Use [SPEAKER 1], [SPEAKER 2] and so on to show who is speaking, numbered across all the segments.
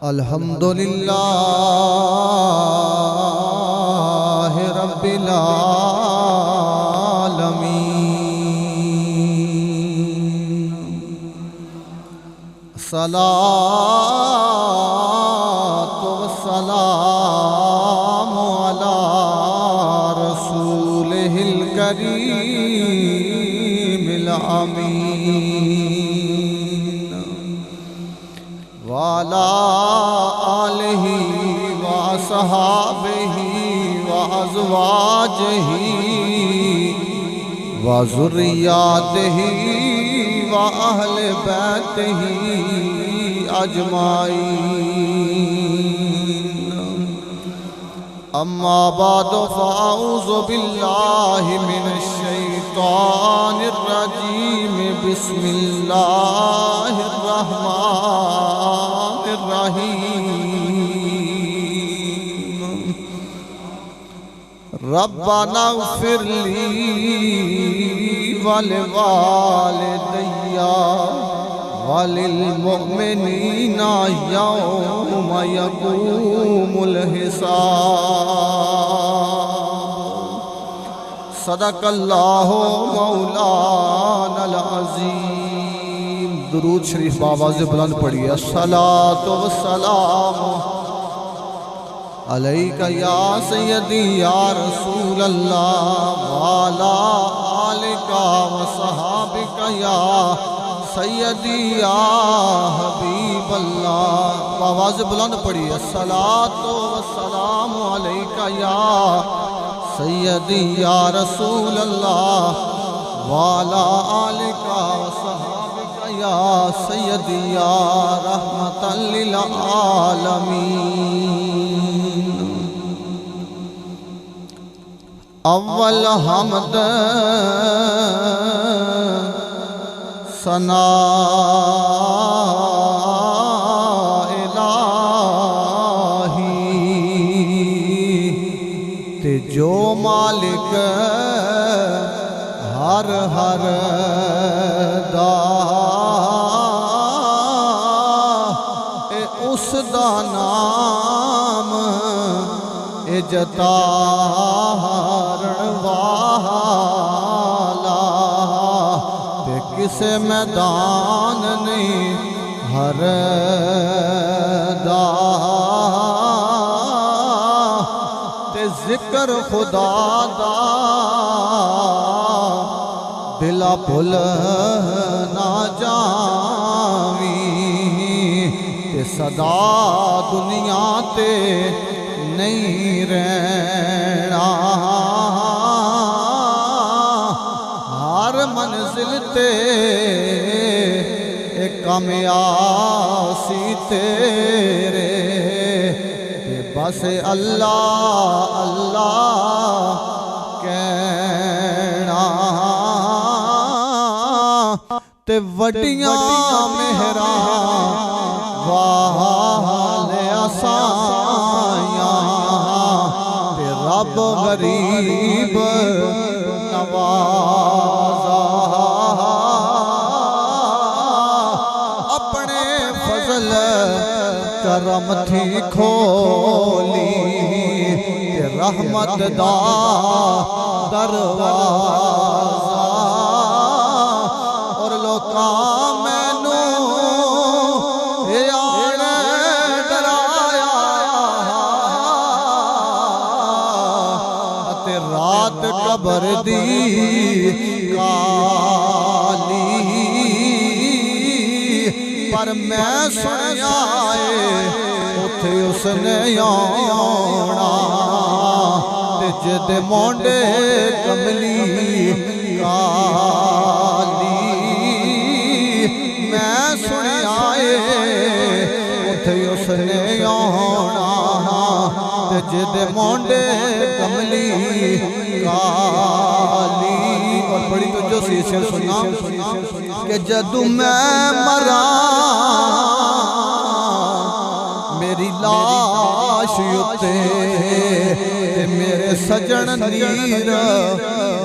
[SPEAKER 1] الحمدللہ رب العالمین صلاۃ والسلام علی رسولہ الکریم الامین وعلی آلہ وصحابہ وازواجہ وذریاتہ وأہل بیتہ اجمعین اما بعد فاعوذ باللہ من الشیطان الرجیم بسم اللہ الرحمن الرحیم ربنا اغفر لی ولوالدی وللمؤمنین یوم یقوم الحساب صدق اللہ مولانا العظیم۔ درود شریف بآواز بلند پڑھیے۔ الصلاۃ والسلام علیکہ یا سیدی یا رسول اللہ وعلی آلکہ وصحابکہ یا سیدی یا حبیب اللہ۔ آواز بلند پڑھیے۔ الصلاۃ والسلام علیکہ یا سیدی یا رسول اللہ وعلی آلکہ وصحابکہ یا سیدی یا رحمۃ للعالمین۔ اول حمد ثناء الہی تے جو مالک ہر ہر دا اے اس دا نام اے جتارن والا تے کسے میدان نہیں ہر دا تے ذکر خدا دا دلا بھل نہ جاویں تے صدا دنیا تے نہیں رہنا ہر منزل تے ایک کامیاسی تیرے تے بس اللہ اللہ کہنا تے وڈیاں مہراں والے آسائیاں تے رب غریب نوازا اپنے فضل کرم تھی کھولی تے رحمت دا دروازہ اور لوکاں مینوں رات قبر دی کالی پر میں سنیا اتھے اس نے آنا تے جد مونڈے کملی کالی میں سنیا اتھے اس نے آنا جد مونڈے کملی کالی اور بڑی توجہ سے اسے سنا کہ جدو میں مرا میری لاش یتے میرے سجن نیر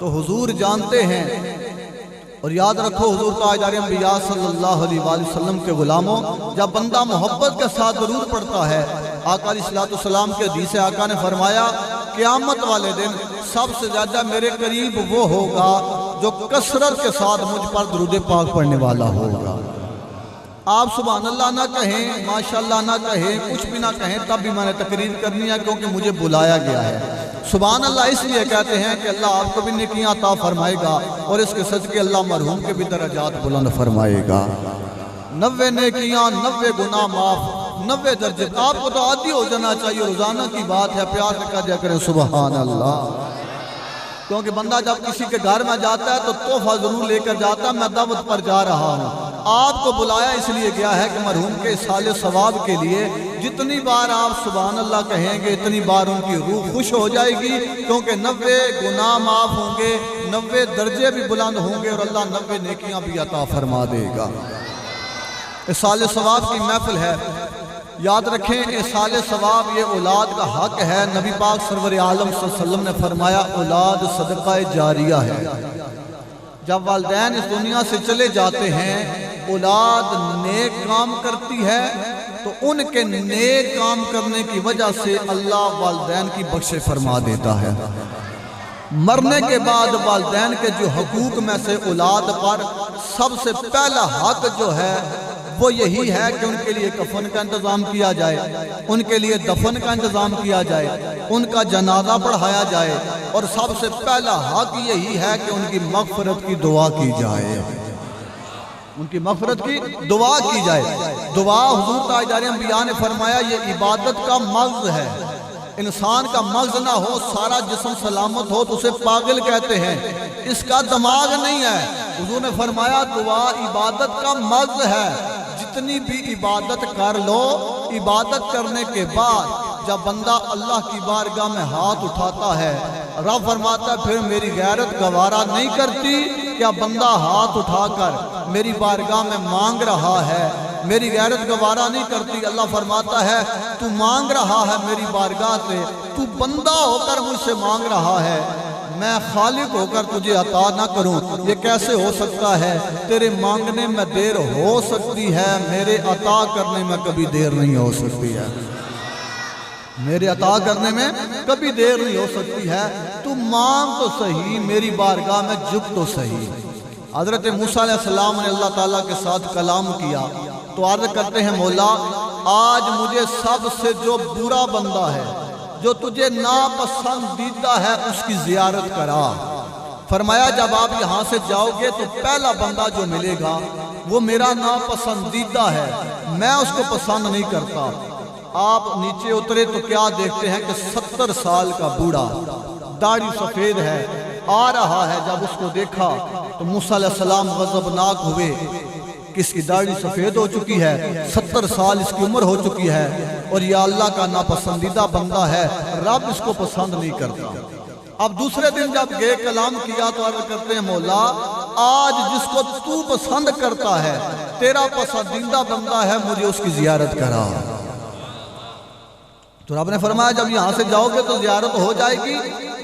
[SPEAKER 1] تو حضور جانتے ہیں، اور یاد رکھو حضور تاجدار انبیاء صلی اللہ علیہ وآلہ وسلم کے غلاموں، جب بندہ محبت کے ساتھ درود پڑھتا ہے، آقا علیہ السلام کے حدیث آقا نے فرمایا قیامت والے دن سب سے زیادہ میرے قریب وہ ہوگا جو کثرت کے ساتھ مجھ پر درود پاک پڑھنے والا ہوگا۔ آپ سبحان اللہ نہ کہیں، ماشاءاللہ نہ کہیں، کچھ بھی نہ کہیں، تب بھی میں نے تقریر کرنی ہے کیونکہ مجھے بلایا گیا ہے۔ سبحان اللہ اس لیے کہتے ہیں کہ اللہ آپ کو بھی نیکیاں عطا فرمائے گا، اور اس کے صدقے اللہ مرحوم کے بھی درجات بلند فرمائے گا۔ 90 نیکیاں، 90 گناہ معاف، 90 درجے۔ آپ کو تو عادی ہو جانا چاہیے، روزانہ کی بات ہے، پیار سے کہا جا کرے سبحان اللہ۔ کیونکہ بندہ جب کسی کے گھر میں جاتا ہے تو تحفہ ضرور لے کر جاتا ہے، میں دعوت پر جا رہا ہوں۔ آپ کو بلایا اس لیے گیا ہے کہ مرحوم کے اصحال ثواب کے لیے جتنی بار آپ سبحان اللہ کہیں گے اتنی بار ان کی روح خوش ہو جائے گی، کیونکہ 90 گناہ معاف ہوں گے، 90 درجے بھی بلند ہوں گے، اور اللہ 90 نیکیاں بھی عطا فرما دے گا۔ اصحال ثواب کی محفل ہے، یاد رکھیں اصحال ثواب یہ اولاد کا حق ہے۔ نبی پاک سرور عالم صلی اللہ علیہ وسلم نے فرمایا اولاد صدقہ جاریہ ہے۔ جب والدین اس دنیا سے چلے جاتے ہیں، اولاد نیک کام کرتی ہے تو ان کے نیک کام کرنے کی وجہ سے اللہ والدین کی بخشش فرما دیتا ہے۔ مرنے کے بعد والدین کے جو حقوق میں سے اولاد پر سب سے پہلا حق جو ہے وہ یہی ہے کہ ان کے لیے کفن کا انتظام کیا جائے، ان کے لیے دفن کا انتظام کیا جائے، ان کا جنازہ پڑھایا جائے، اور سب سے پہلا حق یہی ہے کہ ان کی مغفرت کی دعا کی جائے، ان کی مغفرت کی دعا کی جائے۔ دعا حضور تاجدار انبیاء نے فرمایا یہ عبادت کا مغز ہے۔ انسان کا مغز نہ ہو، سارا جسم سلامت ہو تو اسے پاگل کہتے ہیں، اس کا دماغ نہیں ہے۔ حضور نے فرمایا دعا عبادت کا مغز ہے، جتنی بھی عبادت کر لو، عبادت کرنے کے بعد جب بندہ اللہ کی بارگاہ میں ہاتھ اٹھاتا ہے، رب فرماتا ہے پھر میری غیرت گوارا نہیں کرتی کیا بندہ ہاتھ اٹھا کر میری بارگاہ میں مانگ رہا ہے، میری غیرت گوارا نہیں کرتی۔ اللہ فرماتا ہے تو مانگ رہا ہے میری بارگاہ سے، تو بندہ ہو کر مجھ سے مانگ رہا ہے، میں خالق ہو کر تجھے عطا نہ کروں، یہ کیسے ہو سکتا ہے؟ تیرے مانگنے میں دیر ہو سکتی ہے، میرے عطا کرنے میں کبھی دیر نہیں ہو سکتی ہے، میرے عطا کرنے میں کبھی دیر نہیں ہو سکتی ہے۔ تو مانگ تو صحیح، میری بارگاہ میں جھک تو صحیح۔ حضرت موسیٰ علیہ السلام نے اللہ تعالیٰ کے ساتھ کلام کیا تو عرض کرتے ہیں مولا آج مجھے سب سے جو برا بندہ ہے، جو تجھے ناپسندیدہ ہے، اس کی زیارت کرا۔ فرمایا جب آپ یہاں سے جاؤ گے تو پہلا بندہ جو ملے گا وہ میرا ناپسندیدہ ہے، میں اس کو پسند نہیں کرتا۔ آپ نیچے اترے تو کیا دیکھتے ہیں کہ 70 سال کا بوڑھا، داڑھی سفید ہے، آ رہا ہے۔ جب اس کو دیکھا تو موسیٰ علیہ السلام غضبناک ہوئے کہ اس کی داڑھی سفید ہو چکی ہے، 70 سال اس کی عمر ہو چکی ہے، اور یہ اللہ کا ناپسندیدہ بندہ ہے، رب اس کو پسند نہیں کرتا۔ اب دوسرے دن جب گئے کلام کیا تو عرض کرتے ہیں مولا آج جس کو تو پسند کرتا ہے، تیرا پسندیدہ بندہ ہے، مجھے اس کی زیارت کرا۔ تو رب نے فرمایا جب یہاں سے جاؤ گے تو زیارت ہو جائے گی۔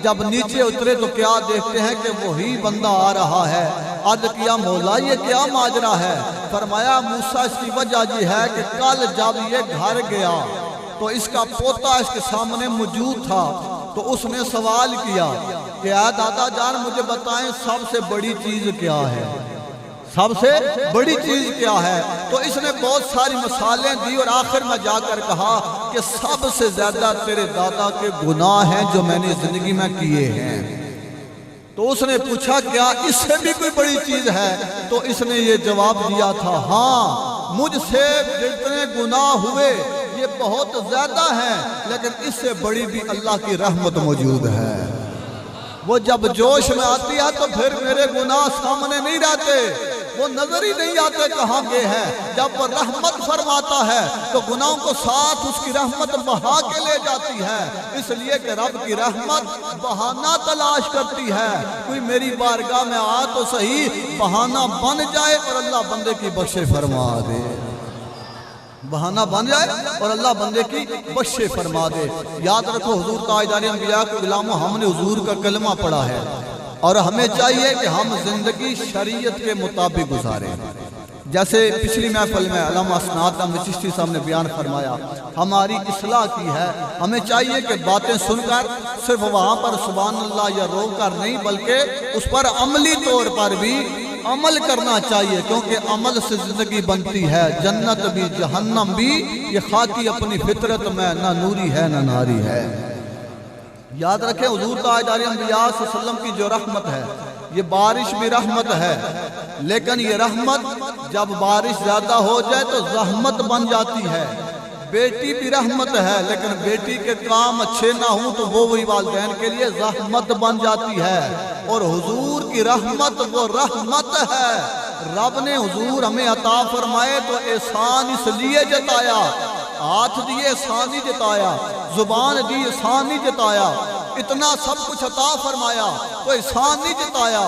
[SPEAKER 1] جب نیچے اترے تو کیا دیکھتے ہیں کہ وہی بندہ آ رہا ہے۔ عرض کیا مولا یہ کیا ماجرا ہے؟ فرمایا موسیٰ اس کی وجہ یہ ہے کہ کل جب یہ گھر گیا تو اس کا پوتا اس کے سامنے موجود تھا، تو اس نے سوال کیا کہ اے دادا جان مجھے بتائیں سب سے بڑی چیز کیا ہے، سب سے بڑی چیز کیا ہے؟ تو اس نے بہت ساری مثالیں دی اور آخر میں جا کر کہا کہ سب سے زیادہ تیرے دادا کے گناہ ہیں جو میں نے زندگی میں کیے ہیں۔ تو اس نے پوچھا کیا اس سے بھی کوئی بڑی چیز ہے؟ تو اس نے یہ جواب دیا تھا ہاں مجھ سے جتنے گناہ ہوئے یہ بہت زیادہ ہیں، لیکن اس سے بڑی بھی اللہ کی رحمت موجود ہے۔ وہ جب جوش میں آتی ہے تو پھر میرے گناہ سامنے نہیں رہتے، وہ نظر ہی نہیں آتے کہاں گئے ہیں۔ جب وہ رحمت فرماتا ہے تو گناہوں کو ساتھ اس کی رحمت بہا کے لے جاتی ہے، اس لیے کہ رب کی رحمت بہانہ تلاش کرتی ہے، کوئی میری بارگاہ میں آ تو صحیح، بہانہ بن جائے اور اللہ بندے کی بخشش فرما دے، بہانہ بن جائے اور اللہ بندے کی بخشش فرما دے۔ یاد رکھو حضور تاجدار انبیاء کے غلاموں، ہم نے حضور کا کلمہ پڑھا ہے، اور ہمیں چاہیے کہ ہم زندگی شریعت کے مطابق گزاریں. جیسے پچھلی محفل میں علامہ اسناد احمد چشتی صاحب نے بیان فرمایا، ہماری اصلاح کی ہے. ہمیں چاہیے کہ باتیں سن کر صرف وہاں پر سبحان اللہ یا رو کر نہیں، بلکہ اس پر عملی طور پر بھی عمل کرنا چاہیے، کیونکہ عمل سے زندگی بنتی ہے. جنت بھی جہنم بھی یہ خاکی اپنی فطرت میں نہ نوری ہے نہ ناری ہے. یاد رکھیں حضور تاجدار انبیاء صلی اللہ علیہ وسلم کی جو رحمت ہے، یہ بارش بھی رحمت ہے، لیکن یہ رحمت جب بارش زیادہ ہو جائے تو زحمت بن جاتی ہے. بیٹی بھی رحمت ہے، لیکن بیٹی کے کام اچھے نہ ہوں تو وہ وہی والدین کے لیے زحمت بن جاتی ہے. اور حضور کی رحمت وہ رحمت ہے. رب نے حضور ہمیں عطا فرمائے تو احسان اس لیے جتایا، ہاتھ دیے احسان ہی جتایا، زبان دی احسان ہی جتایا، اتنا سب کچھ عطا فرمایا تو احسان نہیں جتایا.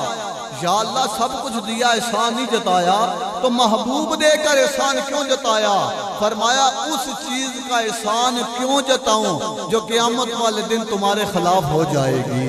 [SPEAKER 1] یا اللہ سب کچھ دیا احسان نہیں جتایا تو محبوب دے کر احسان کیوں جتایا؟ فرمایا اس چیز کا احسان کیوں جتاؤں جو قیامت والے دن تمہارے خلاف ہو جائے گی.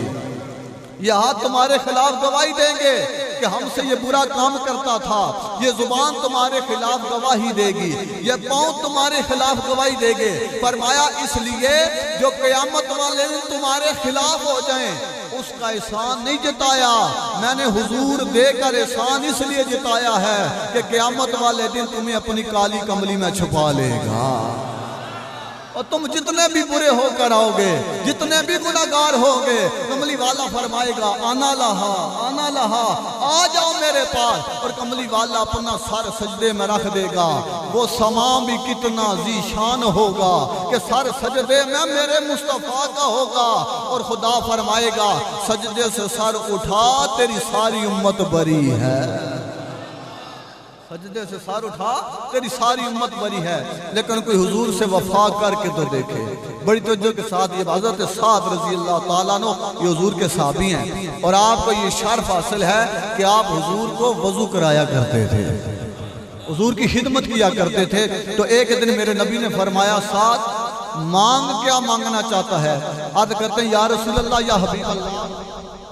[SPEAKER 1] یہ ہاتھ تمہارے خلاف گواہی دیں گے کہ ہم سے یہ برا کام کرتا تھا. یہ زبان تمہارے خلاف گواہی دے گی، یہ پاؤں تمہارے خلاف گواہی دے گے. فرمایا اس لیے جو قیامت والے دن تمہارے خلاف ہو جائیں اس کا احسان نہیں جتایا. میں نے حضور دے کر احسان اس لیے جتایا ہے کہ قیامت والے دن تمہیں اپنی کالی کملی میں چھپا لے گا. اور تم جتنے بھی برے ہو کر آؤ گے، جتنے بھی گناہگار ہو گے، کملی والا فرمائے گا آنا لہا آ جاؤ میرے پاس. اور کملی والا اپنا سر سجدے میں رکھ دے گا. وہ سما بھی کتنا ذیشان ہوگا کہ سر سجدے میں میرے مصطفیٰ کا ہوگا. اور خدا فرمائے گا سجدے سے سر اٹھا تیری ساری امت بری ہے. سجدے سے سر اٹھا تیری ساری امت بری ہے. لیکن کوئی حضور سے وفا کر کے تو دیکھے. بڑی توجہ کے ساتھ یہ حضرت سعد رضی اللہ تعالیٰ عنہ یہ حضور کے صحابی ہیں، اور آپ کو یہ شرف حاصل ہے کہ آپ حضور کو وضو کرایا کرتے تھے، حضور کی خدمت کیا کرتے تھے. تو ایک دن میرے نبی نے فرمایا سعد مانگ کیا مانگنا چاہتا ہے؟ عرض کرتے ہیں یا رسول اللہ یا حبیب اللہ،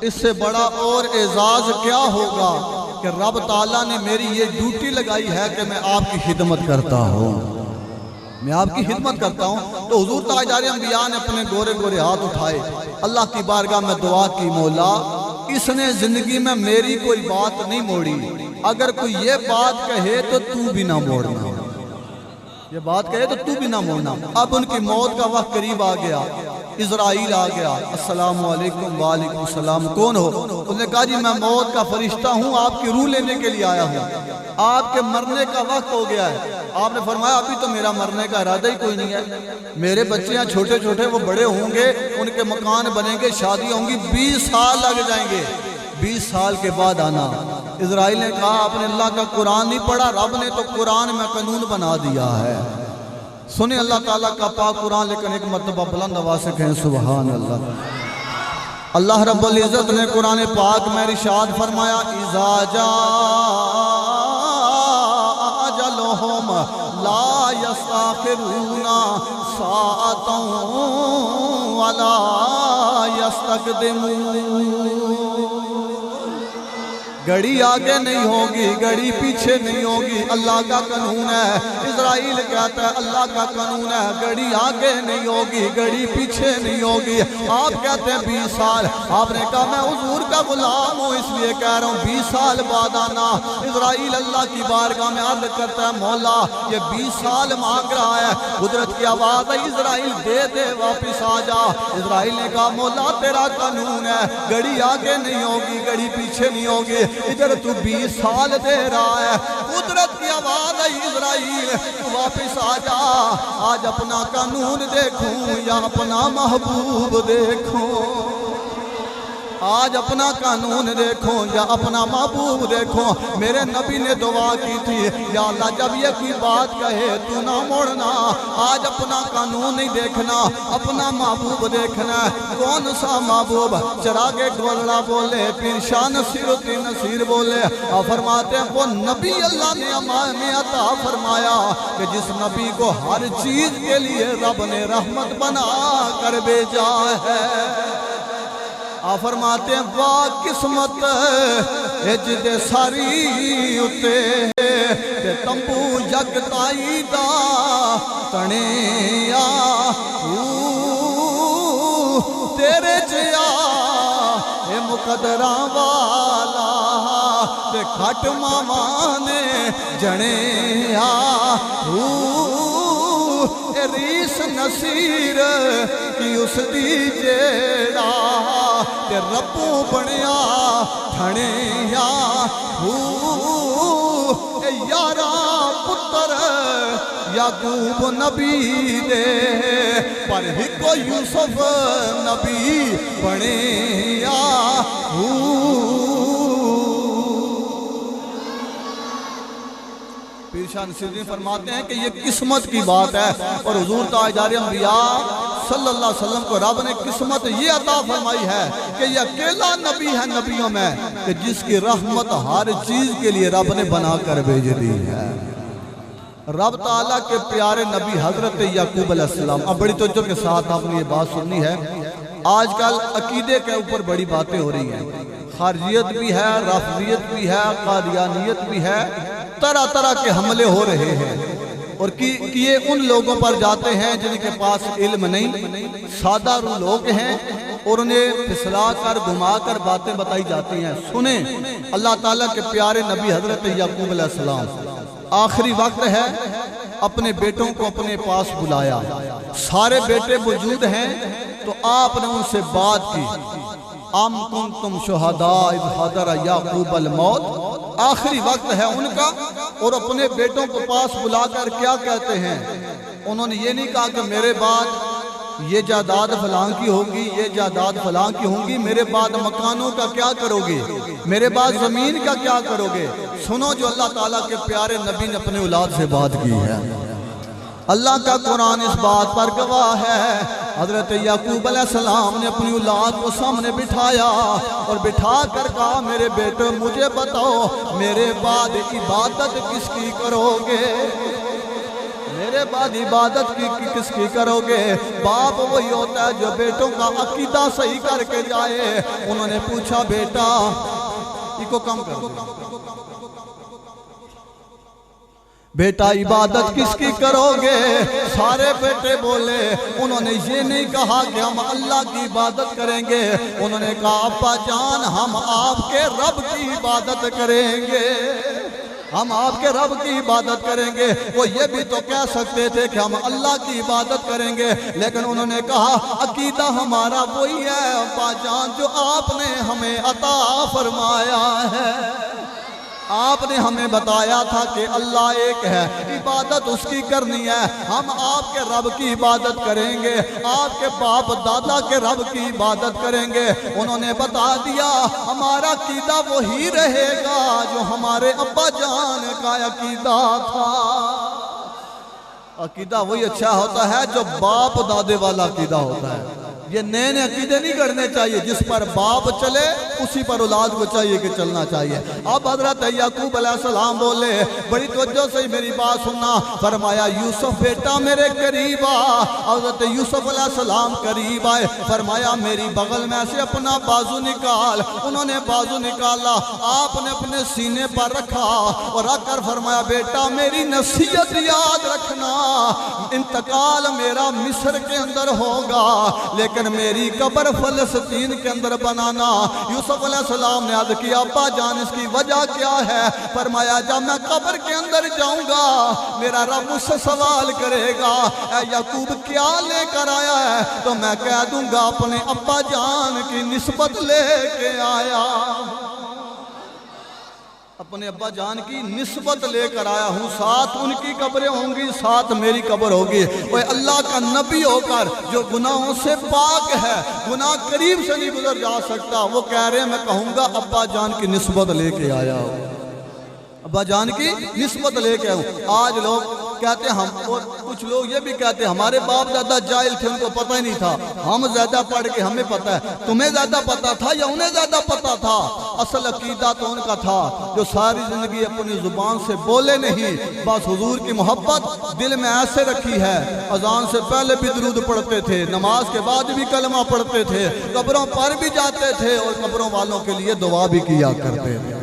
[SPEAKER 1] اس سے بڑا اور اعزاز کیا ہوگا کہ رب تعالیٰ نے میری یہ ڈیوٹی لگائی ہے کہ میں آپ کی خدمت کرتا ہوں، میں آپ کی خدمت کرتا ہوں. تو حضور تاجدار انبیاء نے اپنے گورے گورے ہاتھ اٹھائے، اللہ کی بارگاہ میں دعا کی، مولا اس نے زندگی میں میری کوئی بات نہیں موڑی، اگر کوئی یہ بات کہے تو تو بھی نہ موڑنا، یہ بات کہے تو تو بھی نہ موڑنا. اب ان کی موت کا وقت قریب آ گیا. اسرائیل آ گیا، السلام علیکم. وعلیکم السلام. کون ہو؟ انہوں نے کہا جی میں موت کا فرشتہ ہوں، آپ کی روح لینے کے لیے آیا ہوں، آپ کے مرنے کا وقت ہو گیا ہے. آپ نے فرمایا ابھی تو میرا مرنے کا ارادہ ہی کوئی نہیں ہے، میرے بچے ہیں چھوٹے چھوٹے، وہ بڑے ہوں گے، ان کے مکان بنیں گے، شادی ہوں گی، 20 سال لگ جائیں گے، 20 سال کے بعد آنا. اسرائیل نے کہا آپ نے اللہ کا قرآن نہیں پڑھا؟ رب نے تو قرآن میں قانون بنا دیا ہے. سنیں اللہ تعالیٰ کا پاک قرآن، لیکن ایک مرتبہ بلند آواز سے کہیں سبحان اللہ. اللہ رب العزت نے قرآن پاک میں ارشاد فرمایا اذا جاء اجلهم لا يستأخرون ساعة ولا يستقدمون. گھڑی آگے نہیں ہوگی، گھڑی پیچھے نہیں ہوگی، اللہ کا قانون ہے. اسرائیل کہتا ہے اللہ کا قانون ہے، گھڑی آگے نہیں ہوگی، گھڑی پیچھے نہیں ہوگی. آپ کہتے ہیں 20 سال. آپ نے کہا میں حضور کا غلام ہوں اس لیے کہہ رہا ہوں 20 سال بعد آنا. اسرائیل اللہ کی بارگاہ میں عرض کرتا ہے مولا یہ 20 سال مانگ رہا ہے. قدرت کی آواز ہے اسرائیل دے دے واپس آ جا. اسرائیل نے کہا مولا تیرا قانون ہے، گھڑی آگے نہیں ہوگی، گھڑی پیچھے نہیں ہوگی، ادھر تو 20 سال دے رہا ہے. قدرت کی آواز ہے اسرائیل واپس آ جا. آج اپنا قانون دیکھوں یا اپنا محبوب دیکھوں، آج اپنا قانون دیکھوں یا اپنا محبوب دیکھوں. میرے نبی نے دعا کی تھی یا اللہ جب یہ کوئی بات کہے تو نہ موڑنا. آج اپنا قانون نہیں دیکھنا، اپنا محبوب دیکھنا. کون سا محبوب؟ چراغ گولڑا بولے، پیر شاہ نصیر الدین نصیر بولے. اور فرماتے ہیں وہ نبی اللہ نے ہمیں عطا فرمایا کہ جس نبی کو ہر چیز کے لیے رب نے رحمت بنا کر بھیجا ہے. آپ فرماتے ہیں واہ قسمت جدے ساری اتے تے تمبو جگتائی دا تنے تیرے جیا اے مقدراں والا تے کھٹ مامانے جنے اے ریس نصیر کی اس دی جیڑا تے ربوں بنیا تھنے اے یارا پتر یعقوب نبی دے پر ہکو یوسف نبی بنے پیرشاہ نصیرالدین فرماتے ہیں کہ یہ قسمت کی بات ہے اور حضور تاجدار انبیاء صلی اللہ علیہ وسلم کو رب نے قسمت یہ عطا فرمائی ہے کہ یہ اکیلا نبی ہے نبیوں میں کہ جس کی رحمت ہر چیز کے لیے رب نے بنا کر بھیج دی ہے۔ رب تعالیٰ کے پیارے نبی حضرت یعقوب علیہ السلام، اب بڑی توجہ کے ساتھ آپ نے یہ بات سننی ہے، آج کل عقیدے کے اوپر بڑی باتیں ہو رہی ہیں، خارجیت بھی ہے، رافضیت بھی ہے، قادیانیت بھی ہے، طرح طرح کے حملے ہو رہے ہیں اور یہ ان لوگوں پر جاتے ہیں جن کے پاس علم نہیں، سادہ رو لوگ ہیں اور انہیں پھسلا کر گھما کر باتیں بتائی جاتی ہیں۔ سنیں اللہ تعالیٰ کے پیارے نبی حضرت یعقوب علیہ السلام آخری وقت ہے، اپنے بیٹوں کو اپنے پاس بلایا، سارے بیٹے موجود ہیں تو آپ نے ان سے بات کی، ام کنتم شہداء اذ حضر یعقوب الموت، آخری وقت ہے ان کا، اور اپنے بیٹوں کو پاس بلا کر کیا کہتے ہیں؟ انہوں نے یہ نہیں کہا کہ میرے بعد یہ جائیداد فلاں کی ہوگی، یہ جائیداد فلاں کی ہوں گی، میرے بعد مکانوں کا کیا کرو گے، میرے بعد زمین کا کیا کرو گے؟ سنو جو اللہ تعالیٰ کے پیارے نبی نے اپنے اولاد سے بات کی ہے، اللہ کا قرآن اس بات پر گواہ ہے۔ حضرت یعقوب علیہ السلام نے اپنی اولاد کو سامنے بٹھایا اور بٹھا کر کہا میرے بیٹے مجھے بتاؤ میرے بعد عبادت کس کی کرو گے، میرے بعد عبادت کس کی کرو گے؟ باپ وہی ہوتا ہے جو بیٹوں کا عقیدہ صحیح کر کے جائے۔ انہوں نے پوچھا بیٹا کو کم کرو، بیٹا عبادت کس کی کرو گے؟ سارے بیٹے بولے، انہوں نے یہ نہیں کہا کہ ہم اللہ کی عبادت کریں گے، انہوں نے کہا ابا جان ہم آپ کے رب کی عبادت کریں گے، ہم آپ کے رب کی عبادت کریں گے۔ وہ یہ بھی تو کہہ سکتے تھے کہ ہم اللہ کی عبادت کریں گے، لیکن انہوں نے کہا عقیدہ ہمارا وہی ہے ابا جان جو آپ نے ہمیں عطا فرمایا ہے، آپ نے ہمیں بتایا تھا کہ اللہ ایک ہے، عبادت اس کی کرنی ہے، ہم آپ کے رب کی عبادت کریں گے، آپ کے باپ دادا کے رب کی عبادت کریں گے۔ انہوں نے بتا دیا ہمارا عقیدہ وہی رہے گا جو ہمارے ابا جان کا عقیدہ تھا۔ عقیدہ وہی اچھا ہوتا ہے جو باپ دادے والا عقیدہ ہوتا ہے، یہ نئے نئے عقیدے نہیں کرنے چاہیے، جس پر باپ چلے اسی پر اولاد کو چاہیے کہ چلنا چاہیے۔ اب حضرت یعقوب علیہ السلام بولے، بڑی توجہ سے میری بات سننا، فرمایا یوسف بیٹا میرے قریب آ۔ حضرت یوسف علیہ السلام قریب آئے، فرمایا میری بغل میں سے اپنا بازو نکال۔ انہوں نے بازو نکالا، آپ نے اپنے سینے پر رکھا اور رکھ کر فرمایا بیٹا میری نصیحت یاد رکھنا، انتقال میرا مصر کے اندر ہوگا لیکن میری قبر فلسطین کے اندر بنانا۔ یوسف علیہ السلام نے عرض کیا ابا جان اس کی وجہ کیا ہے؟ فرمایا جب میں قبر کے اندر جاؤں گا میرا رب مجھ سے سوال کرے گا اے یعقوب کیا لے کر آیا ہے، تو میں کہہ دوں گا اپنے ابا جان کی نسبت لے کے آیا، اپنے ابا جان کی نسبت لے کر آیا ہوں، ساتھ ان کی قبریں ہوں گی ساتھ میری قبر ہوگی۔ وہ اللہ کا نبی ہو کر جو گناہوں سے پاک ہے، گناہ قریب سے نہیں گزر جا سکتا، وہ کہہ رہے ہیں میں کہوں گا ابا جان کی نسبت لے کے آیا ہوں۔ ابا جان کی نسبت لے کے ہوں۔ آج لوگ کہتے ہیں ہم، اور کچھ لوگ یہ بھی کہتے ہیں ہمارے باپ زیادہ جاہل تھے، ان کو پتہ ہی نہیں تھا، ہم زیادہ پڑھ کے ہمیں پتہ ہے۔ تمہیں زیادہ پتہ تھا یا انہیں زیادہ پتہ تھا؟ اصل عقیدہ تو ان کا تھا جو ساری زندگی اپنی زبان سے بولے نہیں، بس حضور کی محبت دل میں ایسے رکھی ہے۔ اذان سے پہلے بھی درود پڑھتے تھے، نماز کے بعد بھی کلمہ پڑھتے تھے، قبروں پر بھی جاتے تھے اور قبروں والوں کے لیے دعا بھی کیا کرتے تھے۔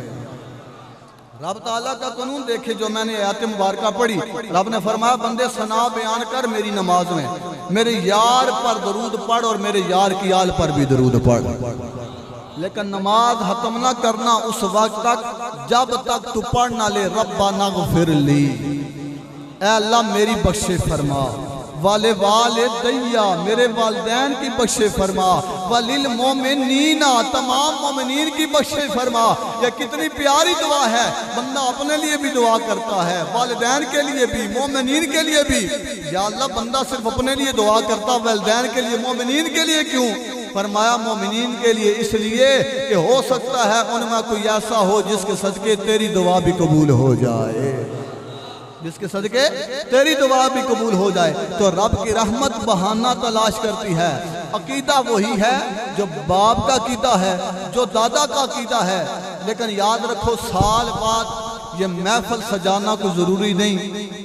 [SPEAKER 1] رب تعالیٰ کا قانون دیکھے جو میں نے آیت مبارکہ پڑھی، رب نے فرمایا بندے ثنا بیان کر میری نماز میں، میرے یار پر درود پڑھ اور میرے یار کی آل پر بھی درود پڑھ۔ لیکن نماز ختم نہ کرنا اس وقت تک جب تک تو پڑھ نہ لے ربنا اغفر لی، اے اللہ میری بخشے فرما، والدیا میرے والدین کی بخشے فرما، وللمومنین تمام مومنین کی بخشے فرما۔ یہ کتنی پیاری دعا ہے، بندہ اپنے لیے بھی دعا کرتا ہے، والدین کے لیے بھی، مومنین کے لیے بھی۔ یا اللہ بندہ صرف اپنے لیے دعا کرتا، والدین کے لیے، مومنین کے لیے کیوں؟ فرمایا مومنین کے لیے اس لیے کہ ہو سکتا ہے ان میں کوئی ایسا ہو جس کے صدقے تیری دعا بھی قبول ہو جائے، جس کے صدقے تیری دعا بھی قبول ہو جائے۔ تو رب کی رحمت بہانہ تلاش کرتی ہے۔ عقیدہ وہی ہے جو باپ کا عقیدہ ہے، جو دادا کا عقیدہ ہے، لیکن یاد رکھو سال بعد یہ محفل سجانا کوئی ضروری نہیں،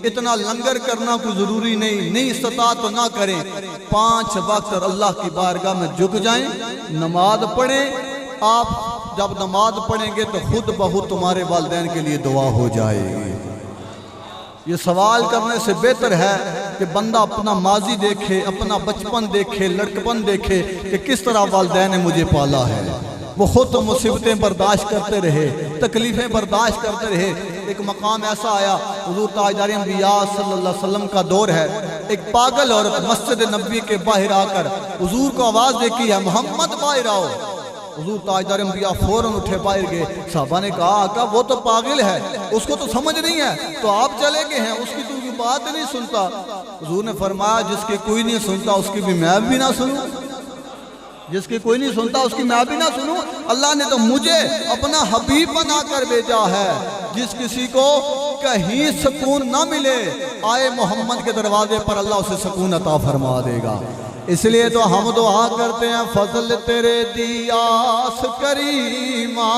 [SPEAKER 1] اتنا لنگر کرنا کوئی ضروری نہیں، نہیں استطاعت تو نہ کریں، 5 وقت اللہ کی بارگاہ میں جھک جائیں، نماز پڑھیں۔ آپ جب نماز پڑھیں گے تو خود بخود تمہارے والدین کے لیے دعا ہو جائے گی۔ یہ سوال کرنے سے بہتر ہے کہ بندہ اپنا ماضی دیکھے، اپنا بچپن دیکھے، لڑکپن دیکھے کہ کس طرح والدین نے مجھے پالا ہے۔ وہ خود تو مصیبتیں برداشت کرتے رہے، تکلیفیں برداشت کرتے رہے۔ ایک مقام ایسا آیا، حضور تاجدار انبیاء صلی اللہ علیہ وسلم کا دور ہے، ایک پاگل عورت مسجد نبوی کے باہر آ کر حضور کو آواز دیتی ہے محمد باہر آؤ۔ حضور تاجدار انبیاء فوراً اٹھے باہر گئے۔ صحابہ نے کہا آقا وہ تو پاگل ہے، اس کو تو سمجھ نہیں ہے، تو آپ چلے گئے ہیں، اس کی تو بات نہیں سنتا۔ حضور نے فرمایا جس کی کوئی نہیں سنتا اس کی بھی میں بھی نہ سنوں، جس کی کوئی نہیں سنتا اس کی میں بھی نہ سنوں۔ اللہ نے تو مجھے اپنا حبیب بنا کر بھیجا ہے، جس کسی کو کہیں سکون نہ ملے آئے محمد کے دروازے پر اللہ اسے سکون عطا فرما دے گا۔ اس لیے تو ہم دعا کرتے ہیں فضل تیرے دیاس کریمہ۔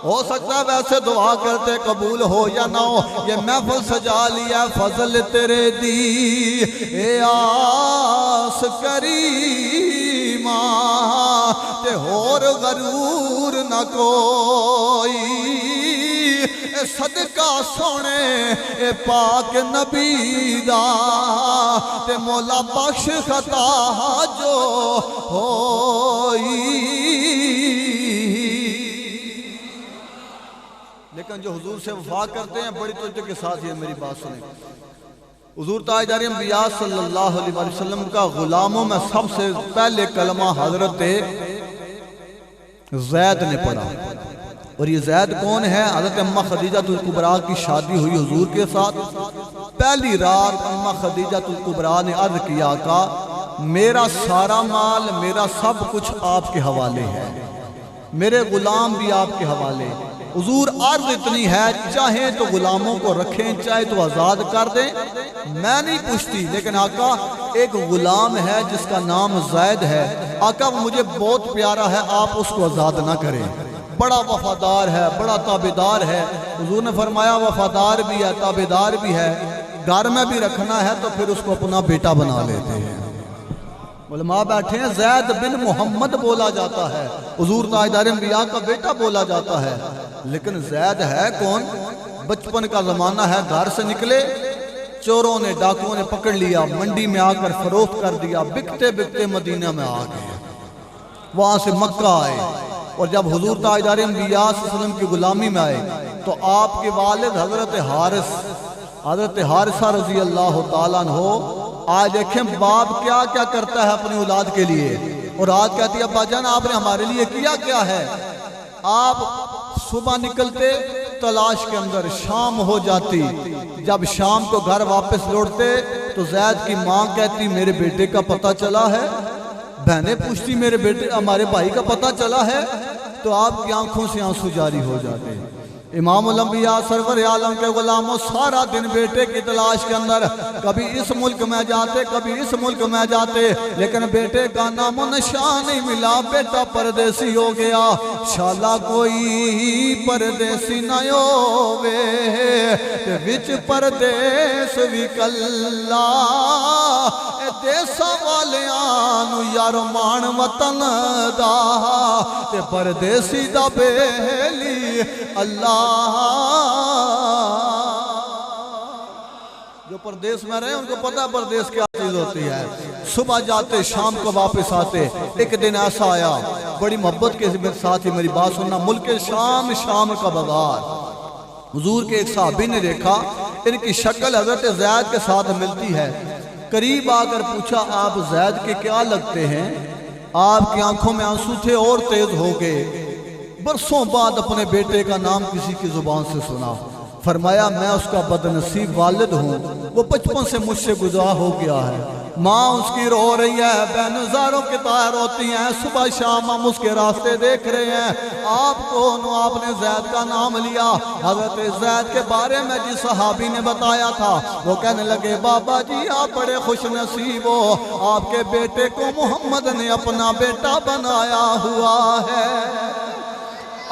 [SPEAKER 1] ہو سکتا ہے ویسے دعا کرتے قبول ہو یا نہ ہو، یہ محفل سجا لیا فضل تیرے دیاس کریمہ، تے ہور غرور نہ کوئی، صدقہ سونے اے پاک نبی دا، تے مولا بخش خطا جو ہوئی۔ لیکن جو حضور سے وفا کرتے ہیں بڑی توجہ کے ساتھ یہ میری بات سنیں۔ حضور تاجدار انبیاء صلی اللہ علیہ وسلم کا غلاموں میں سب سے پہلے کلمہ حضرت زید نے پڑھا، اور یہ زید کون ہے؟ حضرت امہ خدیجہ الکبریٰ کی شادی ہوئی حضور کے ساتھ۔ پہلی رات امہ خدیجہ الکبریٰ نے عرض کیا آقا میرا سارا مال، میرا سب کچھ آپ کے حوالے ہے، میرے غلام بھی آپ کے حوالے۔ حضور عرض اتنی ہے چاہیں تو غلاموں کو رکھیں، چاہے تو آزاد کر دیں، میں نہیں پوچھتی، لیکن آقا ایک غلام ہے جس کا نام زید ہے، آقا وہ مجھے بہت پیارا ہے، آپ اس کو آزاد نہ کریں، بڑا وفادار ہے، بڑا تابعدار ہے۔ حضور نے فرمایا وفادار بھی ہے، تابعدار بھی ہے، گھر میں بھی رکھنا ہے تو پھر اس کو اپنا بیٹا بنا لیتے ہیں۔ علماء بیٹھے ہیں زید بن محمد بولا جاتا ہے، حضور تاجدار انبیاء کا بیٹا بولا جاتا ہے، لیکن زید ہے کون؟ بچپن کا زمانہ ہے، گھر سے نکلے، چوروں نے ڈاکوؤں نے پکڑ لیا، منڈی میں آ کر فروخت کر دیا، بکتے بکتے مدینہ میں آ گئے، وہاں سے مکہ آئے، اور جب حضور تاجدار انبیاء صلی اللہ علیہ وسلم کی غلامی میں آئے تو آپ کے والد حضرت حارثہ رضی اللہ تعالیٰ عنہ، آج دیکھیں باپ کیا کیا کرتا ہے اپنی اولاد کے لیے، اور آج کہتی ہے ابا جان آپ نے ہمارے لیے کیا کیا ہے۔ آپ صبح نکلتے تلاش کے اندر، شام ہو جاتی، جب شام کو گھر واپس لوٹتے تو زید کی ماں کہتی میرے بیٹے کا پتہ چلا ہے، بہنیں پوچھتی میرے بیٹے ہمارے بھائی کا پتہ چلا ہے، تو آپ کی آنکھوں سے آنسو جاری ہو جاتے۔ امام الانبیاء سرور عالم کے غلاموں سارا دن بیٹے کی تلاش کے اندر کبھی اس ملک میں جاتے کبھی اس ملک میں جاتے، لیکن بیٹے کا نام و نشان نہیں ملا، بیٹا پردیسی ہو گیا۔ شالا کوئی پردیسی نہ ہووے وچ پردیس وی کلا، اے دیسا والیاں نو یار مان وطن دا تے پردیسی دا بیلی اللہ۔ جو پردیس میں رہے ان کو پتہ پردیس کیا چیز ہوتی ہے۔ صبح جاتے شام کو واپس آتے۔ ایک دن ایسا آیا، بڑی محبت کے ساتھ ہی میری بات سننا، ملک شام کا بازار، حضور کے ایک صحابی نے دیکھا ان کی شکل حضرت زید کے ساتھ ملتی ہے، قریب آ کر پوچھا آپ زید کے کیا لگتے ہیں؟ آپ کی آنکھوں میں آنسو تھے اور تیز ہو گئے۔ برسوں بعد اپنے بیٹے کا نام کسی کی زبان سے سنا، فرمایا میں اس کا بدنصیب والد ہوں، وہ بچپن سے مجھ سے گزرا ہو گیا ہے۔ ماں اس کی رو رہی ہے، بہن ہزاروں کی طائر ہوتی ہیں، صبح شام ہم اس کے راستے دیکھ رہے ہیں۔ آپ نے زید کا نام لیا، حضرت زید کے بارے میں جس صحابی نے بتایا تھا وہ کہنے لگے بابا جی آپ بڑے خوش نصیب ہو، آپ کے بیٹے کو محمد نے اپنا بیٹا بنایا ہوا ہے،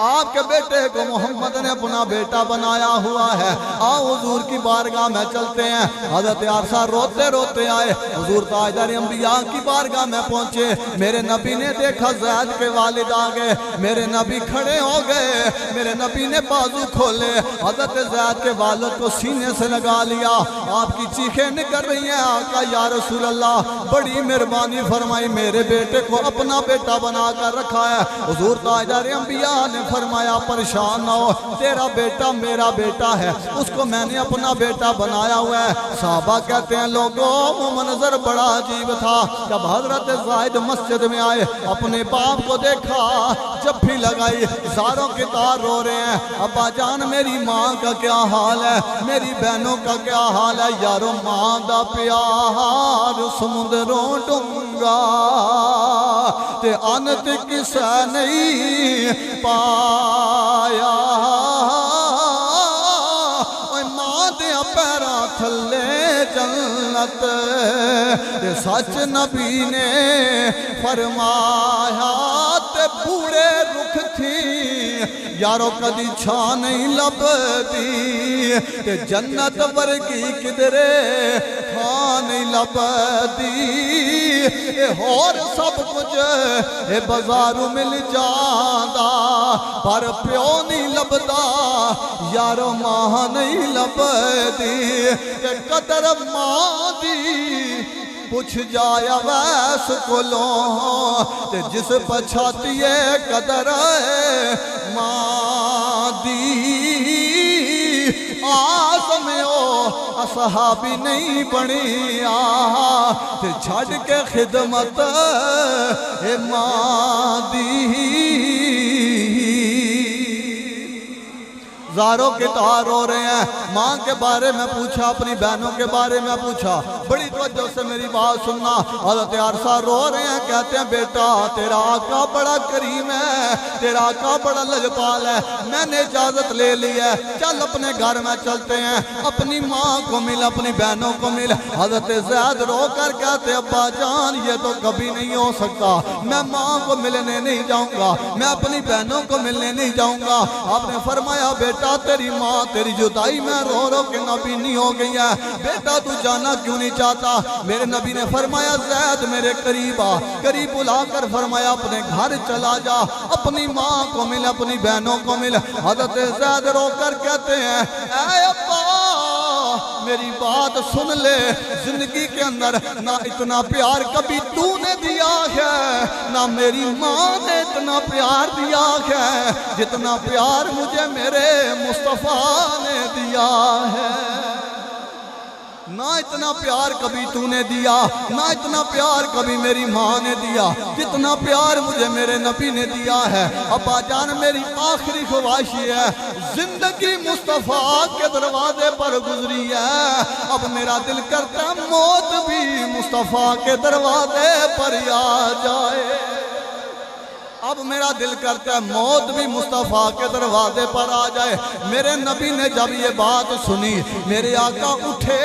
[SPEAKER 1] آپ کے بیٹے کو محمد نے اپنا بیٹا بنایا ہوا ہے۔ آؤ حضور کی بارگاہ میں چلتے ہیں۔ حضرت عرصہ روتے روتے آئے، حضور تاجدار انبیاء کی بارگاہ میں پہنچے۔ میرے نبی نے دیکھا زید کے والد آ گئے، میرے نبی کھڑے ہو گئے، میرے نبی نے بازو کھولے، حضرت زید کے والد کو سینے سے لگا لیا۔ آپ کی چیخیں نکل رہی ہیں، آقا یا رسول اللہ بڑی مہربانی فرمائی، میرے بیٹے کو اپنا بیٹا بنا کر رکھا ہے۔ حضور تاجدار انبیاء نے فرمایا پریشان نہ ہو، تیرا بیٹا میرا بیٹا ہے، اس کو میں نے اپنا بیٹا بنایا ہوا ہے۔ صحابہ کہتے ہیں لوگوں وہ منظر بڑا عجیب تھا، جب حضرت زید مسجد میں آئے اپنے باپ کو دیکھا، جب بھی لگائی زاروں کے تار رو رہے ہیں، ابا جان میری ماں کا کیا حال ہے، میری بہنوں کا کیا حال ہے، یارو ماں دا پیار سمندروں ڈونگا تے انت کسے نہیں پایا، اوہ ماں دیا پیرا تھلے جنت، تے سچ نبی نے فرمایا، تے بوڑے رکھ تھی یارو کدی چھا نہیں لبدی، تے جنت ورگی کدرے تھا نہیں لبدی، اور سب کچھ بازاروں مل جاندہ پر پیو نہیں لبدا، یارو ماں نہیں لبدی، تے قدر ماں دی پوچھ جایا ویس کولوں، تے جس پچھاتی ہے قدر ماں دی، آزمیو اصحابی نہیں بنی آ تے چھڑ کے خدمت ماں دی، زاروں کے تار ہو رہے ہیں، ماں کے بارے میں پوچھا، اپنی بہنوں کے بارے میں پوچھا، بڑی توجہ سے میری بات سننا۔ حضرت عرصہ رو رہے ہیں، کہتے ہیں بیٹا تیرا آقا بڑا کریم ہے، تیرا آقا بڑا لجپال ہے، میں نے اجازت لے لی ہے، چل اپنے گھر میں چلتے ہیں، اپنی ماں کو مل، اپنی بہنوں کو مل۔ حضرت زید رو کر کہتے ابا جان یہ تو کبھی نہیں ہو سکتا، میں ماں کو ملنے نہیں جاؤں گا، میں اپنی بہنوں کو ملنے نہیں جاؤں گا۔ آپ نے فرمایا بیٹا تیری ماں تیری جدائی میں رو رو کے نبی نہیں ہو گئی ہے، بیٹا تو جانا کیوں نہیں چاہتا؟ میرے نبی نے فرمایا زید میرے قریب آ، قریب بلا کر فرمایا اپنے گھر چلا جا، اپنی ماں کو مل، اپنی بہنوں کو مل۔ حضرت زید رو کر کہتے ہیں اے ابا میری بات سن لے، زندگی کے اندر نہ اتنا پیار کبھی تو نے دیا ہے، نہ میری ماں نے اتنا پیار دیا ہے جتنا پیار مجھے میرے مصطفیٰ نے دیا ہے، نہ اتنا پیار کبھی تو نے دیا، نہ اتنا پیار کبھی میری ماں نے دیا جتنا پیار مجھے میرے نبی نے دیا ہے۔ ابا جان میری آخری خواہش ہے، زندگی مصطفیٰ کے دروازے پر گزری ہے، اب میرا دل کرتا ہے موت بھی مصطفیٰ کے دروازے پر آ جائے۔ اب میرا دل کرتا ہے موت بھی مصطفیٰ کے دروازے پر آ جائے۔ میرے نبی نے جب یہ بات سنی، میرے آقا اٹھے،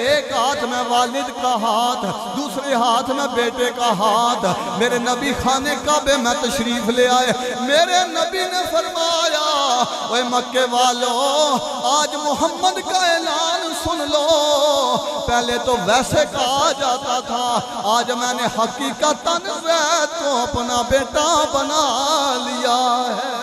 [SPEAKER 1] ایک ہاتھ میں والد کا ہاتھ، دوسرے ہاتھ میں بیٹے کا ہاتھ، میرے نبی خانے کعبے میں تشریف لے آئے۔ میرے نبی نے فرمایا، اے مکے والوں، آج محمد کا اعلان سن لو۔ پہلے تو ویسے کہا جاتا تھا، آج میں نے حقیقتاً زید کو اپنا بیٹا بنا لیا ہے۔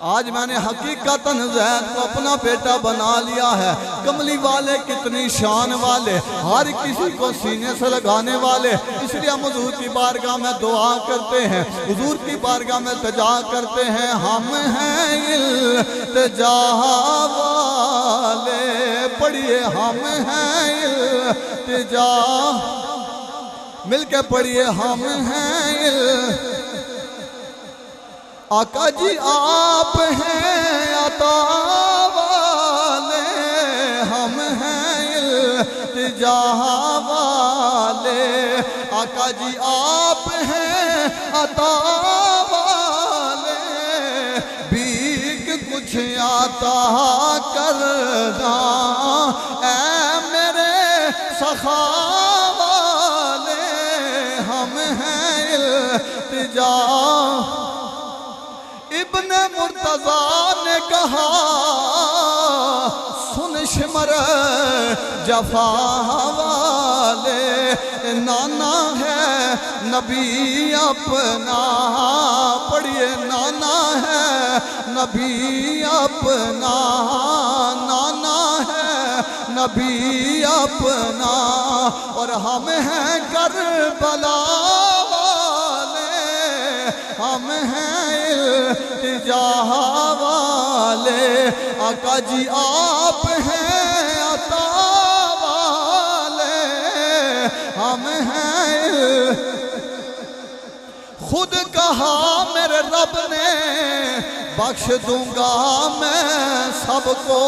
[SPEAKER 1] آج میں نے حقیقتاً زید کو اپنا بیٹا بنا لیا ہے۔ کملی والے کتنی شان والے، ہر کسی کو سینے سے لگانے والے۔ اس لیے ہم حضور کی بارگاہ میں دعا کرتے ہیں، حضور کی بارگاہ میں التجا کرتے ہیں، ہم ہیں التجا والے، پڑھیے ہم ہیں التجا، مل کے پڑھیے ہم ہیں آقا جی آپ ہیں عطا والے، ہم ہیں التجا والے، آقا جی آپ ہیں عطا والے، بھیک کچھ عطا کرنا اے میرے سخا والے، ہم ہیں التجا۔ ابن مرتضیٰ نے کہا، سن شمر جفا والے، نانا ہے نبی اپنا، پڑھیے نانا ہے نبی اپنا، نانا ہے نبی اپنا، اور ہم ہیں کربلا والے، ہم ہیں التجا والے، آقا جی آپ ہیں عطا والے، ہم ہیں۔ خود کہا میرے رب نے، بخش دوں گا میں سب کو،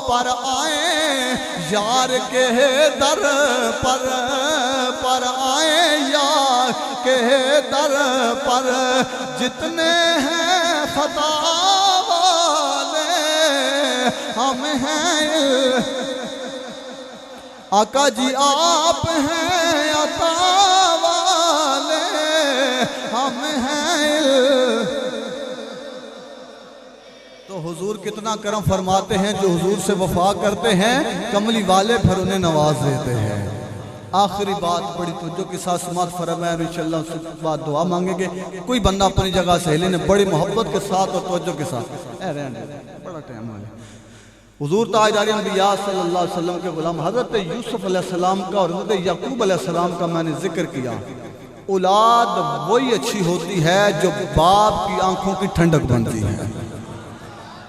[SPEAKER 1] پر آئیں یار کے در پر آئیں یار کے در پر، جتنے ہیں خطا والے ہم ہیں، آقا جی آپ ہیں عطا والے، ہم ہیں۔ تو حضور کتنا کرم فرماتے ہیں، جو حضور سے وفا کرتے ہیں کملی والے پھر انہیں نواز دیتے ہیں۔ آخری بات بڑی توجہ کے ساتھ سماعت فرمائیں، انشاءاللہ اس کے بعد دعا مانگیں گے۔ کوئی بندہ اپنی جگہ سے ہلے نے بڑی محبت کے ساتھ اور توجہ کے ساتھ، بڑا ٹائم آئے۔ حضور تاجدار انبیاء صلی اللہ علیہ وسلم کے غلام حضرت یوسف علیہ السلام کا اور حضرت یعقوب علیہ السلام کا میں نے ذکر کیا۔ اولاد وہی اچھی ہوتی ہے جو باپ کی آنکھوں کی ٹھنڈک بنتی ہے،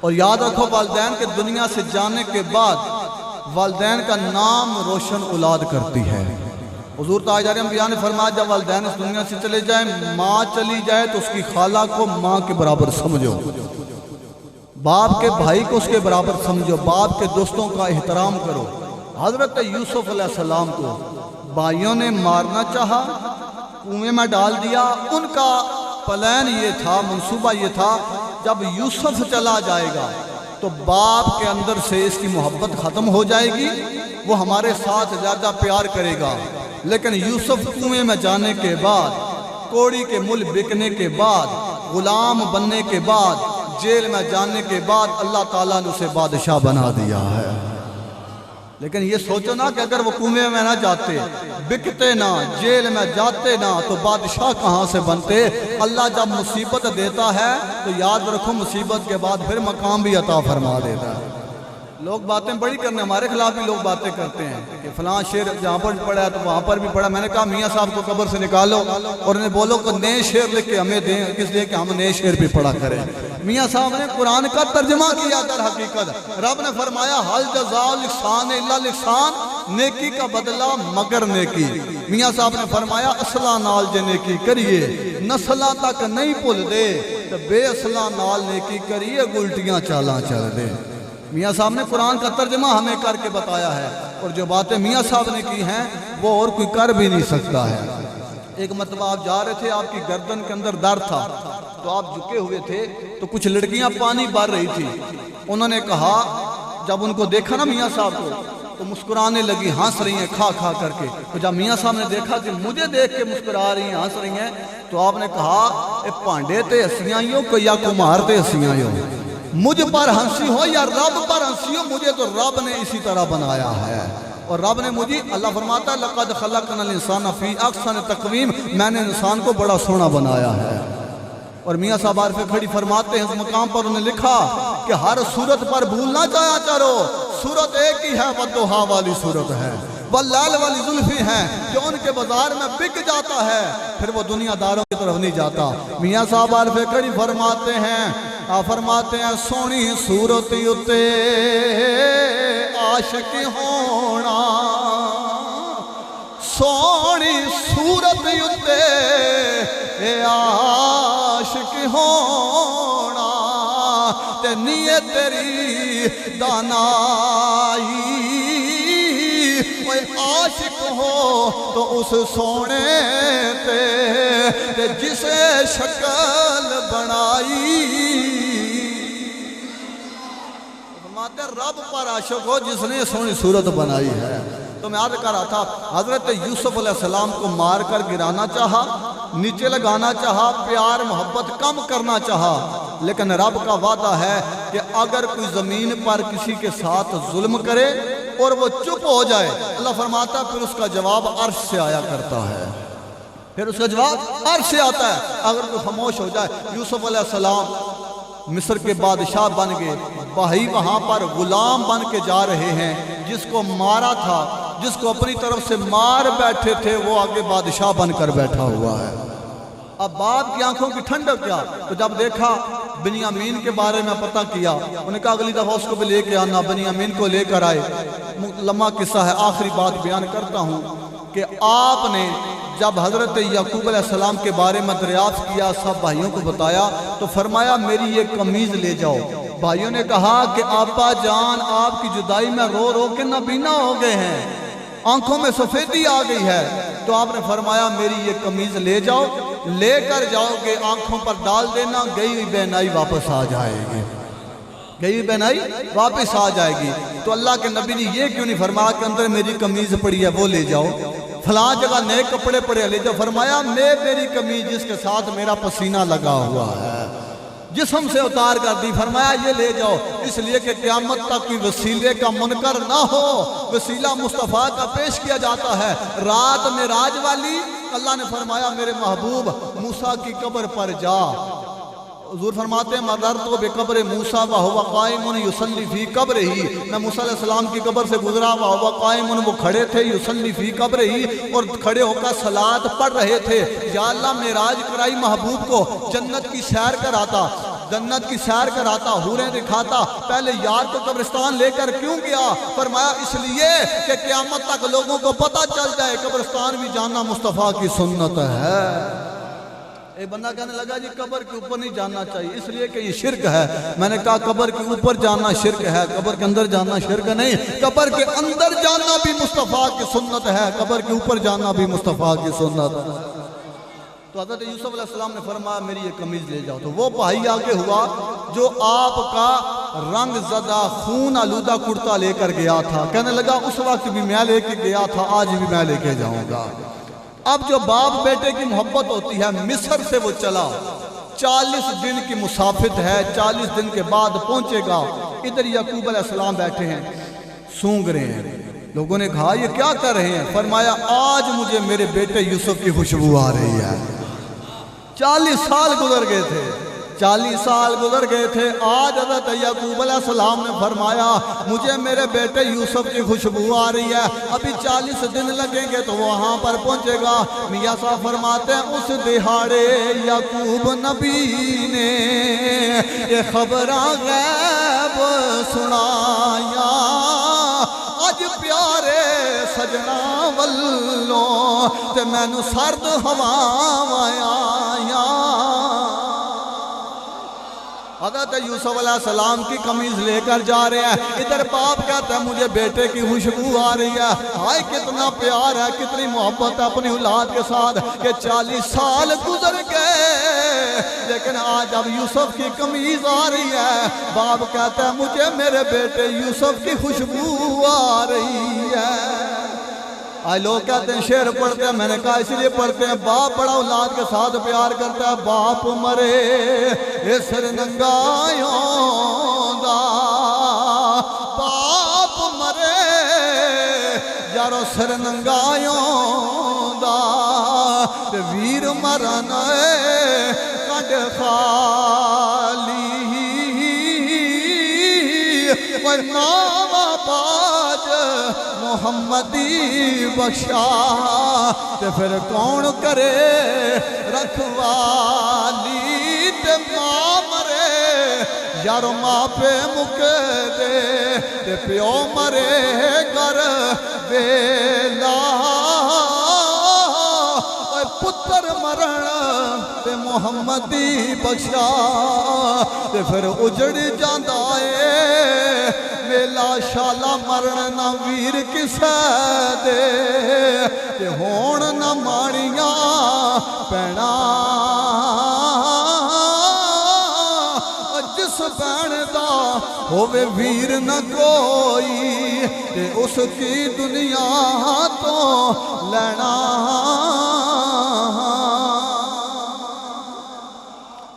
[SPEAKER 1] اور یاد رکھو والدین کے دنیا سے جانے کے بعد والدین کا نام روشن اولاد کرتی ہے۔ حضور تاجدار انبیاء نے فرمایا، جب والدین اس دنیا سے چلے جائیں، ماں چلی جائے تو اس کی خالہ کو ماں کے برابر سمجھو، باپ کے بھائی کو اس کے برابر سمجھو، باپ کے دوستوں کا احترام کرو۔ حضرت یوسف علیہ السلام کو بھائیوں نے مارنا چاہا، کنویں میں ڈال دیا۔ ان کا پلان یہ تھا، منصوبہ یہ تھا، جب یوسف چلا جائے گا تو باپ کے اندر سے اس کی محبت ختم ہو جائے گی، وہ ہمارے ساتھ زیادہ پیار کرے گا۔ لیکن یوسف کنویں میں جانے کے بعد، کوڑی کے مل بکنے کے بعد، غلام بننے کے بعد، جیل میں جانے کے بعد اللہ تعالیٰ نے اسے بادشاہ بنا دیا ہے۔ لیکن یہ سوچو نا کہ اگر وہ کنویں میں نہ جاتے، بکتے نہ، جیل میں جاتے نہ، تو بادشاہ کہاں سے بنتے؟ اللہ جب مصیبت دیتا ہے تو یاد رکھو مصیبت کے بعد پھر مقام بھی عطا فرما دیتا ہے۔ لوگ باتیں بڑی کرنے، ہمارے خلاف بھی لوگ باتیں کرتے ہیں کہ فلاں شعر جہاں پر بھی پڑھا ہے تو وہاں پر بھی پڑھا۔ میں نے کہا میاں صاحب کو قبر سے نکالو اور انہیں بولو کہ نئے شعر لکھ کے ہمیں دیں، کس لیے کہ ہم نئے شعر بھی پڑھا کریں۔ میاں صاحب نے قرآن کا ترجمہ کیا در حقیقت۔ رب نے فرمایا حل جزاء الاحسان الا الاحسان، نیکی کا بدلہ مگر نیکی۔ میاں صاحب نے فرمایا اصلہ نال جے نیکی کریے، نسلہ تک نہیں بھول دے، تو بے اصلہ نال نیکی کریے، گلٹیاں چالاں چل دے۔ میاں صاحب نے قرآن کا ترجمہ ہمیں کر کے بتایا ہے، اور جو باتیں میاں صاحب نے کی ہیں وہ اور کوئی کر بھی نہیں سکتا ہے۔ ایک مرتبہ آپ جا رہے تھے، آپ کی گردن کے اندر درد تھا، تو آپ جھکے ہوئے تھے، تو کچھ لڑکیاں پانی بھر رہی تھی. انہوں نے کہا، جب ان کو دیکھا نا میاں صاحب کو، تو مسکرانے لگی، ہنس رہی ہیں کھا کھا کر کے. تو جب میاں صاحب نے دیکھا کہ مجھے دیکھ کے مسکرا رہی ہیں، ہنس رہی ہیں، تو آپ نے کہا، اے پانڈے تے ہنسیاں ہی ہو کہ یا کمار تے ہنسیاں ہی ہو، مجھ پر ہنسی ہو یا رب پر ہنسی ہو، مجھے تو رب نے اسی طرح بنایا ہے. اور رب نے مجھے، اللہ فرماتا ہے لَقَدْ خَلَقْنَا الْإِنسَانَ فِي أَحْسَنِ تَقْوِيمٍ، میں نے انسان کو بڑا سونا بنایا ہے. اور میاں صاحب عارف کھڑی فرماتے ہیں، اس مقام پر انہوں نے لکھا کہ ہر صورت پر بھول نہ جایا کرو، صورت ایک ہی ہے، وَالضُّحَىٰ والی صورت ہے، وَاللَّيْلِ والی زلفی ہے، جو ان کے بازار میں بک جاتا ہے، پھر وہ دنیا داروں کی طرف نہیں جاتا. میاں صاحب عارف کھڑی فرماتے ہیں سونی صورت اتے عاشق ہونا، سونی صورت اتے عاشق ہونا، تے نیت تیری دانائی، عاشق ہو تو اس سونے تے جسے شکل بنائی. فرماتے رب پر عاشق ہو جس نے سونی صورت بنائی ہے. تو میں عرض کر رہا تھا، حضرت یوسف علیہ السلام کو مار کر گرانا چاہا، نیچے لگانا چاہا، پیار محبت کم کرنا چاہا، لیکن رب کا وعدہ ہے کہ اگر کوئی زمین پر کسی کے ساتھ ظلم کرے اور وہ چپ ہو جائے، اللہ فرماتا ہے پھر اس کا جواب عرش سے آیا کرتا ہے. پھر اس کا جواب عرش سے آتا ہے. اگر کوئی خاموش ہو جائے، یوسف علیہ السلام مصر کے بادشاہ بن گئے، بھائی وہاں پر غلام بن کے جا رہے ہیں، جس کو مارا تھا، جس کو اپنی طرف سے مار بیٹھے تھے، وہ آگے بادشاہ بن کر بیٹھا ہوا ہے. اب باپ کی آنکھوں کی ٹھنڈک کیا؟ تو جب دیکھا بنیامین کے بارے میں پتہ کیا، انہوں نے کہا اگلی دفعہ اس کو بھی لے کے آنا. بنیامین کو لے کر آئے. لمحہ قصہ ہے، آخری بات بیان کرتا ہوں کہ آپ نے جب حضرت یعقوب علیہ السلام کے بارے میں دریافت کیا، سب بھائیوں کو بتایا، تو فرمایا میری یہ قمیض لے جاؤ. بھائیوں نے کہا کہ آپا جان آپ کی جدائی میں رو رو کے نابینا ہو گئے ہیں، آنکھوں میں سفیدی آ گئی ہے. تو آپ نے فرمایا میری یہ قمیض لے جاؤ، لے کر جاؤ گے آنکھوں پر ڈال دینا، گئی ہوئی بہنائی واپس آ جائے گی، گئی ہوئی بہنائی واپس آ جائے گی. تو اللہ کے نبی نے یہ کیوں نہیں فرمایا کہ اندر میری قمیض پڑی ہے وہ لے جاؤ، فلاں جگہ نئے کپڑے پڑے لے جاؤ؟ فرمایا میری قمیض جس کے ساتھ میرا پسینہ لگا ہوا ہے، جسم سے اتار کر دی. فرمایا یہ لے جاؤ، اس لیے کہ قیامت تک کوئی وسیلے کا منکر نہ ہو. وسیلہ مصطفیٰ کا پیش کیا جاتا ہے. رات معراج والی اللہ نے فرمایا میرے محبوب موسیٰ کی قبر پر جا. حضور فرماتے ہیں مدرتو بقبر موسیٰ وہو قائم یصلی فی قبرہ، میں موسیٰ علیہ السلام کی قبر سے گزرا، وہو قائم، وہ کھڑے تھے، یصلی فی قبرہ، اور کھڑے ہو کر صلاۃ پڑھ رہے تھے. یا اللہ معراج کرائی محبوب کو، جنت کی سیر کراتا، جنت کی سیر کراتا، حوریں دکھاتا، پہلے یار کو قبرستان لے کر کیوں گیا؟ فرمایا اس لیے کہ قیامت تک لوگوں کو پتہ چل جائے قبرستان بھی جاننا مصطفیٰ کی سنت ہے. ایک بندہ کہنے لگا جی قبر کے اوپر نہیں جاننا چاہیے اس لیے کہ یہ شرک ہے. میں نے کہا قبر کے اوپر جاننا شرک ہے، قبر کے اندر جاننا شرک نہیں. قبر کے اندر جاننا بھی مصطفیٰ کی سنت ہے، قبر کے اوپر جاننا بھی مصطفیٰ کی سنت ہے. تو حضرت یوسف علیہ السلام نے فرمایا میری یہ قمیض لے جاؤ. تو وہ بھائی آگے ہوا جو آپ کا رنگ زدہ خون آلودہ کرتا لے کر گیا تھا، کہنے لگا اس وقت بھی میں لے کے گیا تھا، آج بھی میں لے کے جاؤں گا. اب جو باپ بیٹے کی محبت ہوتی ہے، مصر سے وہ چلا، 40 دن کی مسافت ہے، 40 دن کے بعد پہنچے گا. ادھر یعقوب علیہ السلام بیٹھے ہیں، سونگ رہے ہیں. لوگوں نے کہا یہ کیا کر رہے ہیں؟ فرمایا آج مجھے میرے بیٹے یوسف کی خوشبو آ رہی ہے. 40 سال گزر گئے تھے، 40 سال گزر گئے تھے. آج حضرت یعقوب علیہ السلام نے فرمایا مجھے میرے بیٹے یوسف کی خوشبو آ رہی ہے، ابھی 40 دن لگیں گے تو وہاں پر پہنچے گا. میاں صاحب فرماتے ہیں اس دہاڑے یعقوب نبی نے یہ خبراں غیب سنایا، اج پیارے سجنا والوں تے مینوں سرد ہواواں آیا. حضرت یوسف علیہ السلام کی قمیض لے کر جا رہے ہیں، ادھر باپ کہتا ہے مجھے بیٹے کی خوشبو آ رہی ہے، ہائے کتنا پیار ہے، کتنی محبت ہے اپنی اولاد کے ساتھ کہ 40 سال گزر گئے، لیکن آج اب یوسف کی قمیض آ رہی ہے، باپ کہتا ہے مجھے میرے بیٹے یوسف کی خوشبو آ رہی ہے۔ آج لوگ کہتے ہیں شعر پڑھتے ہیں، میں نے کہا اس لیے پڑھتے ہیں، باپ بڑا اولاد کے ساتھ پیار کرتا ہے، باپ مرے سر ننگایوں دا، باپ مرے یارو سر ننگایوں دا، ویر مرن کڈ خالی نام باج محمدی بخشا، تے پھر کون کرے رکھوالی، تے ماں مرے یارو ماں پہ مکے دے، تے پیو مرے گر بیلا، پتر مرن تے محمدی بخشا، تے پھر اجڑ جاندہ میلا شالا مرن نہ ویر کسے دے، تے ہون نہ ماڑیاں پینا، جس بین دا ہووے ویر نہ کوئی، تے اس کی دنیا تو لینا۔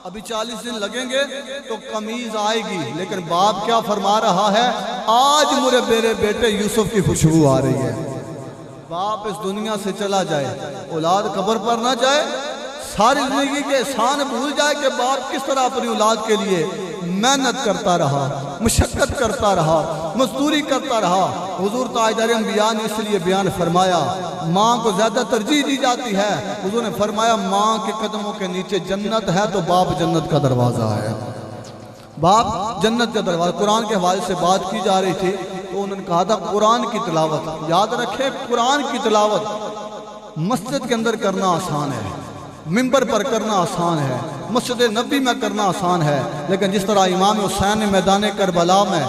[SPEAKER 1] ابھی 40 دن لگیں گے تو قمیض آئے گی، لیکن باپ کیا فرما رہا ہے، آج میرے بیٹے یوسف کی خوشبو آ رہی ہے۔ باپ اس دنیا سے چلا جائے، اولاد قبر پر نہ جائے، ساری زندگی کے احسان بھول جائے کہ باپ کس طرح اپنی اولاد کے لیے محنت کرتا رہا، مشقت کرتا رہا، مزدوری کرتا رہا۔ حضور تاجدار انبیاء نے اس لیے بیان فرمایا، ماں کو زیادہ ترجیح دی جاتی ہے۔ حضور نے فرمایا ماں کے قدموں کے نیچے جنت ہے تو باپ جنت کا دروازہ ہے، باپ جنت کا دروازہ۔ قرآن کے حوالے سے بات کی جا رہی تھی تو انہوں نے کہا تھا قرآن کی تلاوت، یاد رکھیں قرآن کی تلاوت مسجد کے اندر کرنا آسان ہے، ممبر پر کرنا آسان ہے، مسجد نبی میں کرنا آسان ہے، لیکن جس طرح امام حسین نے میدان کربلا میں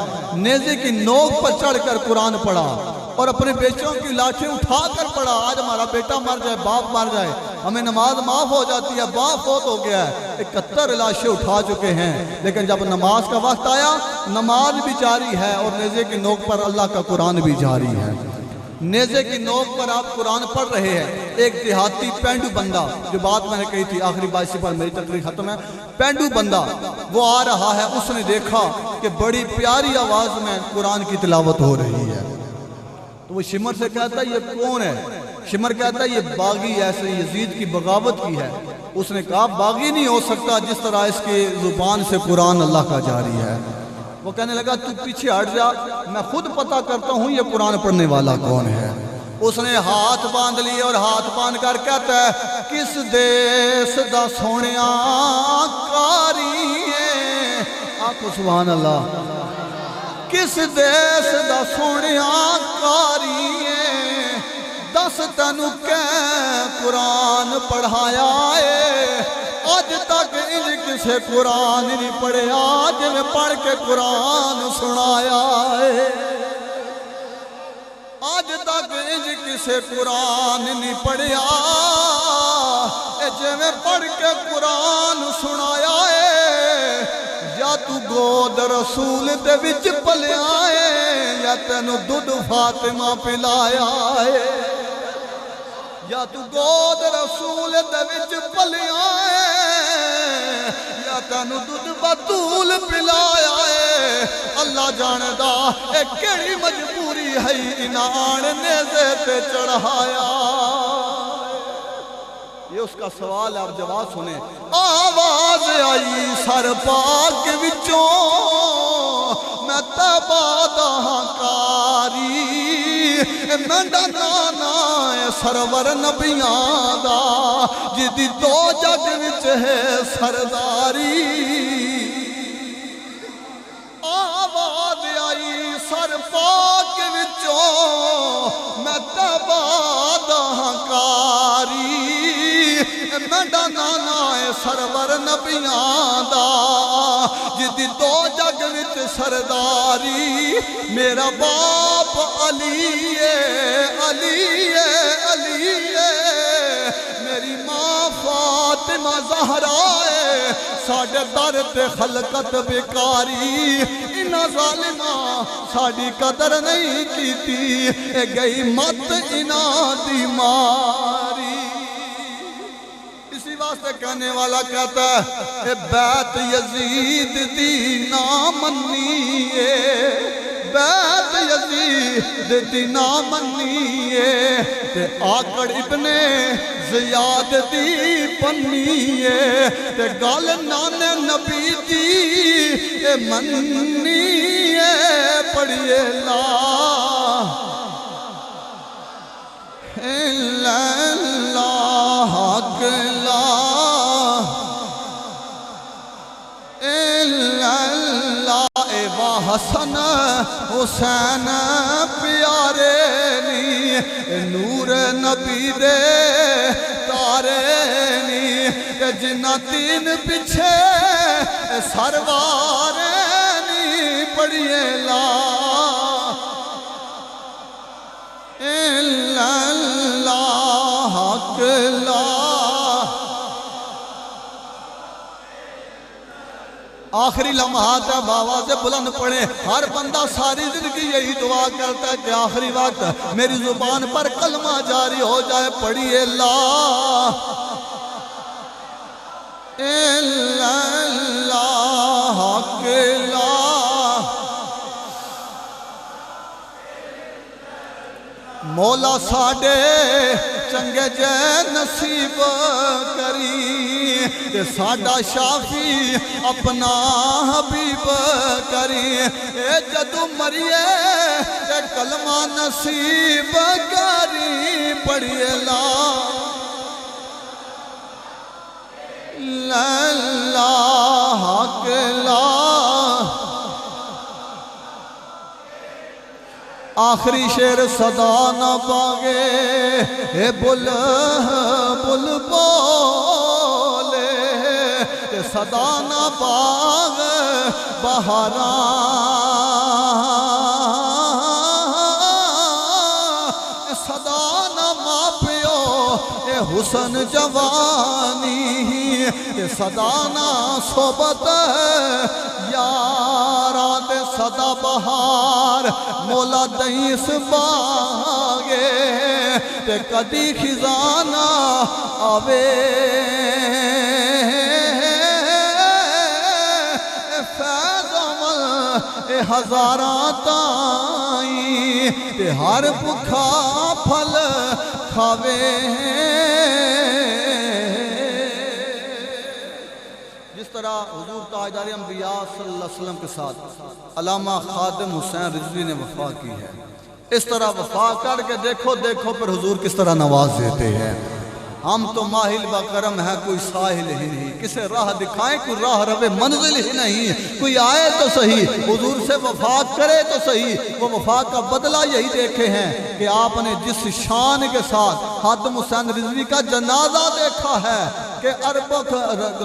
[SPEAKER 1] نیزے کی نوک پر چڑھ کر قرآن پڑھا اور اپنے بیٹوں کی لاٹھی اٹھا کر پڑھا، آج ہمارا بیٹا مر جائے، باپ مر جائے، ہمیں نماز معاف ہو جاتی ہے، باپ فوت ہو گیا ہے، 71 لاشیں اٹھا چکے ہیں، لیکن جب نماز کا وقت آیا نماز بھی جاری ہے اور نیزے کی نوک پر اللہ کا قرآن بھی جاری ہے۔ نیزے کی نوک پر آپ قرآن پڑھ رہے ہیں، ایک دیہاتی پینڈو بندہ، جو بات میں نے کہی تھی آخری بات اسی پر میری تقریر ختم ہے، پینڈو بندہ وہ آ رہا ہے، اس نے دیکھا کہ بڑی پیاری آواز میں قرآن کی تلاوت ہو رہی ہے، تو وہ شمر سے کہتا ہے یہ کون ہے؟ شمر کہتا ہے یہ باغی ایسے یزید کی بغاوت کی ہے۔ اس نے کہا باغی نہیں ہو سکتا جس طرح اس کی زبان سے قرآن اللہ کا جاری ہے۔ وہ کہنے لگا تو پیچھے ہٹ جا، میں خود پتہ کرتا ہوں یہ قرآن پڑھنے والا کون ہے۔ اس نے ہاتھ باندھ لیے اور ہاتھ باندھ کر کہتا ہے کس دیس دا سونیا کاری ہے، آنکھو سبحان اللہ، کس دیس دا سونیا کاری ہے، دس تینو کہ قرآن پڑھایا ہے، آج تک انج کسے قرآن نہیں پڑھے، آج میں پڑھ کے قرآن سنایا ہے، آج تک انج کسے قرآن نہیں پڑھیا، اے میں پڑھ کے قرآن سنایا ہے، یا تو گود رسول دے وچ پلیا ہے، یا تینو دودھ فاطمہ پلایا ہے، یا تو گود رسول دے وچ پلیا ہے، یا تینو دودھ بطول پلایا ہے، اللہ جاندہ اے کیڑی مجبوری ہے انان نیزے پہ چڑھایا۔ یہ اس کا سوال ہے، آپ جواب سنیں۔ آواز آئی سر پاک وچوں میں تبادہ کاری، منڈا نانا سرور نبیاں دا جدی دو جگ وچ ہے سرداری، آواز آئی سر پاک وچوں میں تبادہ کاری، منڈا نانا سرور نبیاں دا جدی دو جگ وچ سرداری میرا باپ علی علی علی میری ماں فاطمہ زہرا ساڑھے در تے خلقت بیکاری انہاں ظالماں ساڑھی قدر نہیں کیتی اے گئی مت انہاں دی ماری اسی واسطے کہنے والا کہتا ہے اے بیت یزید دی نا منیے بیت یزید دی نا منیے تے آکڑ ابن زیاد دی پنیے تے گال نانے نبی دی اے منیے پڑھئے لا اللہ حق لا اللہ اے واہ حسن حسین پیارے نی نور نبی دے تارے نی جنہ تین پچھے سروارے نی پڑھئے لا اللہ حق لا آخری لمحات ہے بابا سے بلند پڑھیں ہر بندہ ساری زندگی یہی دعا کرتا ہے کہ آخری وقت میری زبان پر کلمہ جاری ہو جائے پڑھیے لا اللہ حق لا مولا ساڑے چنگے جے نصیب کری تے ساڑا شافی اپنا حبیب کری اے جدو مریے تے کلمہ نصیب کری پڑھئے لا اللہ حق لا آخری شعر صدا نہ پاگے اے بل بل بولے صدا نہ پاگ بہاران صدا نہ ماپیو اے حسن جوانی صدا نہ صحبت یارات صدا بہار مولا دئیس باغے تے کدی خزانہ آوے فیض عمل اے ہزاراں تائیں تے ہر بکھا پھل کھاوے جس طرح حضور تاجدار انبیاء صلی اللہ علیہ وسلم کے ساتھ علامہ خادم حسین رضوی نے وفا کی ہے اس طرح وفا کر کے دیکھو پھر حضور کس طرح نواز دیتے ہیں ہم تو ماہل بکرم ہے کوئی ساحل ہی نہیں کسے راہ دکھائیں کوئی راہ روے منزل ہی نہیں کوئی آئے تو صحیح حضور سے وفا کرے تو صحیح وہ وفا کا بدلہ یہی دیکھے ہیں کہ آپ نے جس شان کے ساتھ خادم حسین رضوی کا جنازہ دیکھا ہے کہ اربوں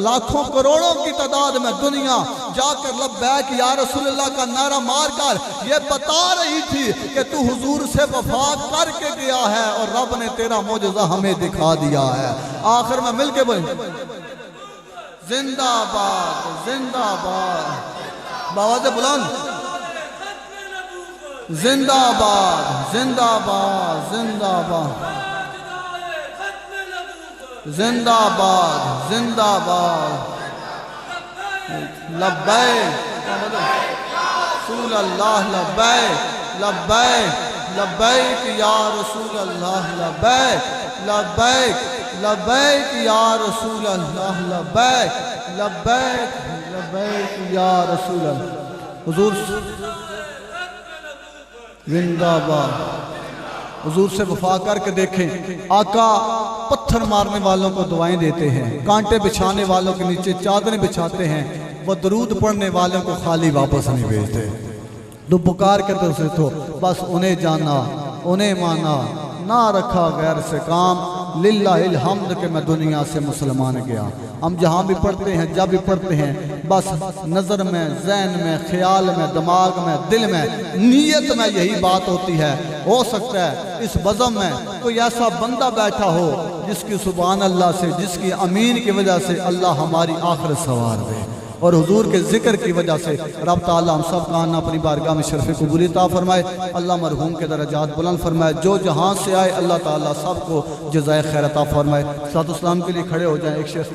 [SPEAKER 1] لاکھوں کروڑوں کی تعداد میں دنیا جا کر لبیک یا رسول اللہ کا نعرہ مار کر یہ بتا رہی تھی کہ تو حضور سے وفا کر کے گیا ہے اور رب نے تیرا معجزہ ہمیں دکھا دیا ہے آخر میں مل کے بولیں زندہ باد بابا سے بلند زندہ باد زندہ باد زندہ باد زندہ باد زندہ باد لبیک رسول اللہ لبیک لبیک لبیک یا رسول اللہ لبیک لبیک لبیک یا رسول اللہ لبیک لبیک لبیک یا رسول اللہ حضور زندہ باد حضور سے وفا کر کے دیکھیں آقا پتھر مارنے والوں کو دعائیں دیتے ہیں کانٹے بچھانے والوں کے نیچے چادریں بچھاتے ہیں وہ درود پڑھنے والوں کو خالی واپس نہیں بھیجتے تو پکار کے تو بس انہیں جانا انہیں مانا نہ رکھا غیر سے کام للہ الحمد کہ میں دنیا سے مسلمان گیا ہم جہاں بھی پڑھتے ہیں جب بھی پڑھتے ہیں بس نظر میں، ذہن میں، خیال میں، دماغ میں، دل میں، نیت میں یہی بات ہوتی ہے۔ ہو سکتا ہے اس بزم میں کوئی ایسا بندہ بیٹھا ہو جس کی سبحان اللہ سے، جس کی امین کی وجہ سے اللہ ہماری آخرت سنوار دے، اور حضور کے ذکر کی وجہ سے رب تعالیٰ ہم سب کا آنا اپنی بارگاہ میں شرف قبولی عطا فرمائے، اللہ مرحوم کے درجات بلند فرمائے، جو جہاں سے آئے اللہ تعالیٰ سب کو جزائے خیر عطا فرمائے۔ ساتھ اسلام کے لیے کھڑے ہو جائیں، ایک شیخ